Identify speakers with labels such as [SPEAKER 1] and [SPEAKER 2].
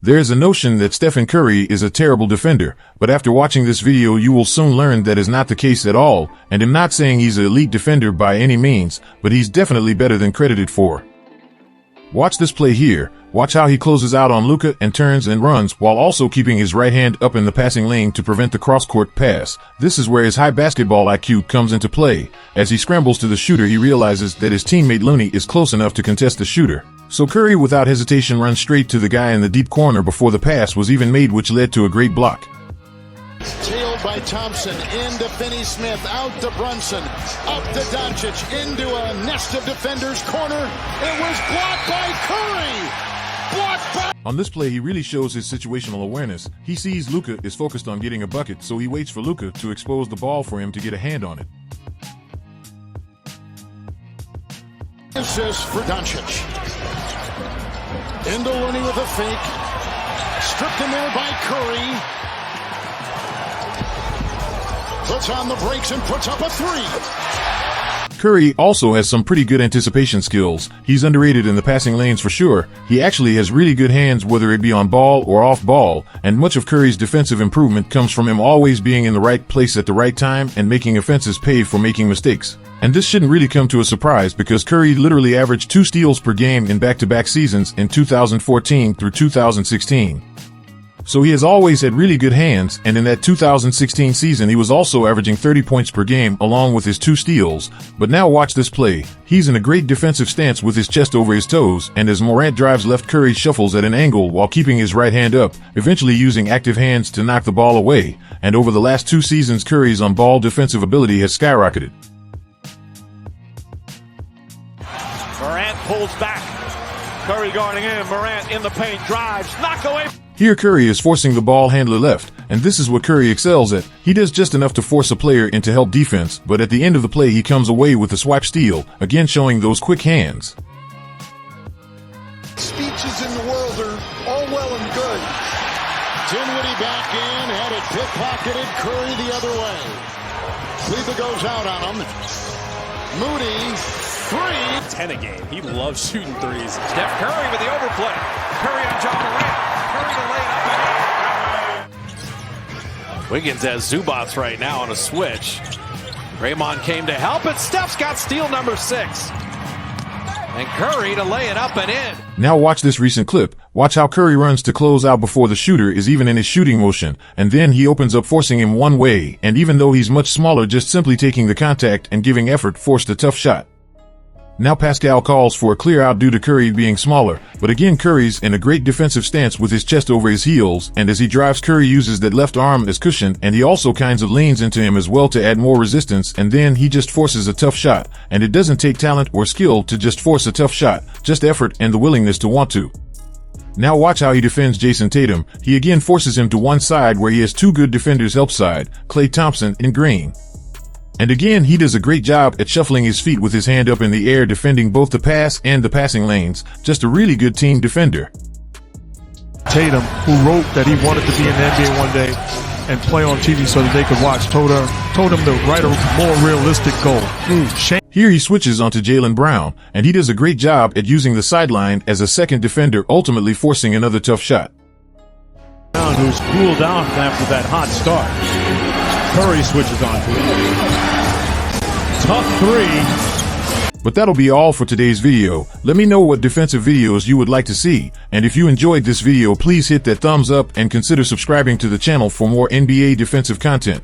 [SPEAKER 1] There is a notion that Stephen Curry is a terrible defender, but after watching this video you will soon learn that is not the case at all, and I'm not saying he's an elite defender by any means, but he's definitely better than credited for. Watch this play here. Watch how he closes out on Luka and turns and runs while also keeping his right hand up in the passing lane to prevent the cross-court pass. This is where his high basketball IQ comes into play. As he scrambles to the shooter, he realizes that his teammate Looney is close enough to contest the shooter. So Curry without hesitation runs straight to the guy in the deep corner before the pass was even made, which led to a great block.
[SPEAKER 2] Tailed by Thompson, into Finney-Smith, out to Brunson, up to Doncic, into a nest of defenders, corner. It was blocked by Curry! Blocked by...
[SPEAKER 1] On this play, he really shows his situational awareness. He sees Luka is focused on getting a bucket, so he waits for Luka to expose the ball for him to get a hand on it.
[SPEAKER 2] Assist for Doncic. Into Looney with a fake. Stripped in there by Curry. Puts on the brakes and puts up a three.
[SPEAKER 1] Curry also has some pretty good anticipation skills. He's underrated in the passing lanes for sure. He actually has really good hands, whether it be on ball or off ball, and much of Curry's defensive improvement comes from him always being in the right place at the right time and making offenses pay for making mistakes. And this shouldn't really come to a surprise because Curry literally averaged 2 steals per game in back-to-back seasons in 2014 through 2016. So he has always had really good hands, and in that 2016 season he was also averaging 30 points per game along with his 2 steals. But now watch this play. He's in a great defensive stance with his chest over his toes, and as Morant drives left, Curry shuffles at an angle while keeping his right hand up, eventually using active hands to knock the ball away. And over the last 2 seasons Curry's on-ball defensive ability has skyrocketed.
[SPEAKER 3] Morant pulls back. Curry guarding in. Morant in the paint, drives, knock away.
[SPEAKER 1] Here Curry is forcing the ball handler left, and this is what Curry excels at. He does just enough to force a player into help defense, but at the end of the play he comes away with a swipe steal, again showing those quick hands.
[SPEAKER 2] Speeches in the world are all well and good. Dinwiddie back in, had it pickpocketed, Curry the other way. Cleveland goes out on him. Moody, 3.
[SPEAKER 3] 10 a game. He loves shooting threes. Steph Curry with the overplay. Curry on John Morant. Curry to lay it up and in. Wiggins has Zubats right now on a switch. Draymond came to help, and Steph's got steal number 6. And Curry to lay it up and in.
[SPEAKER 1] Now watch this recent clip. Watch how Curry runs to close out before the shooter is even in his shooting motion, and then he opens up forcing him one way, and even though he's much smaller, just simply taking the contact and giving effort forced a tough shot. Now Pascal calls for a clear out due to Curry being smaller, but again Curry's in a great defensive stance with his chest over his heels, and as he drives Curry uses that left arm as cushion, and he also kinds of leans into him as well to add more resistance, and then he just forces a tough shot. And it doesn't take talent or skill to just force a tough shot, just effort and the willingness to want to. Now watch how he defends Jason Tatum. He again forces him to one side where he has 2 good defenders help side, Klay Thompson and Green. And again, he does a great job at shuffling his feet with his hand up in the air, defending both the pass and the passing lanes. Just a really good team defender.
[SPEAKER 4] Tatum, who wrote that he wanted to be in the NBA one day and play on TV so that they could watch, told him to write a more realistic goal.
[SPEAKER 1] Here he switches onto Jaylen Brown, and he does a great job at using the sideline as a second defender, ultimately forcing another tough shot.
[SPEAKER 5] Brown, who's cooled down after that hot start. Curry switches on to it. Tough 3.
[SPEAKER 1] But that'll be all for today's video. Let me know what defensive videos you would like to see, and if you enjoyed this video, please hit that thumbs up and consider subscribing to the channel for more NBA defensive content.